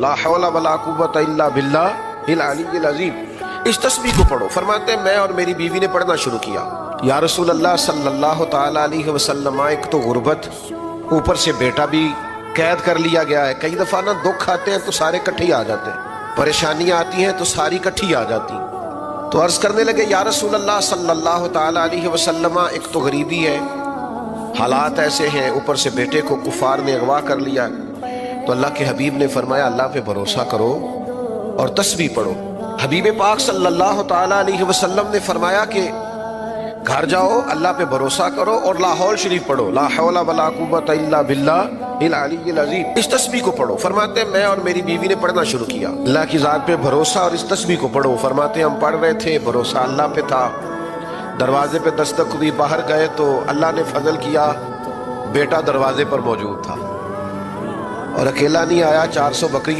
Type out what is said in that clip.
لا حول ولا قوت الا باللہ العلی العظیم۔ اس تسبیح کو پڑھو۔ فرماتے ہیں میں اور میری بیوی نے پڑھنا شروع کیا۔ یا رسول اللہ صلی اللہ تعالی علیہ وسلم، ایک تو غربت، اوپر سے بیٹا بھی قید کر لیا گیا ہے۔ کئی دفعہ نا دکھ آتے ہیں تو سارے کٹھے ہی آ جاتے ہیں، پریشانیاں آتی ہیں تو ساری کٹھی آ جاتی ہیں۔ تو عرض کرنے لگے یا رسول اللہ صلی اللہ تعالی علیہ وسلم، ایک تو غریبی ہے، حالات ایسے ہیں، اوپر سے بیٹے کو کفار نے اغوا کر لیا۔ تو اللہ کے حبیب نے فرمایا اللہ پہ بھروسہ کرو اور تسبیح پڑھو۔ حبیب پاک صلی اللہ تعالی علیہ وسلم نے فرمایا کہ گھر جاؤ، اللہ پہ بھروسہ کرو اور لاہور شریف پڑھو، لا حول ولا قوت الا باللہ العلی العظیم۔ اس تسبیح کو پڑھو۔ فرماتے ہیں میں اور میری بیوی نے پڑھنا شروع کیا۔ اللہ کی ذات پہ بھروسہ اور اس تسبیح کو پڑھو۔ فرماتے ہیں ہم پڑھ رہے تھے، بھروسہ اللہ پہ تھا، دروازے پہ دستک ہوئی، باہر گئے تو اللہ نے فضل کیا، بیٹا دروازے پر موجود تھا اور اکیلا نہیں آیا، 400 بکری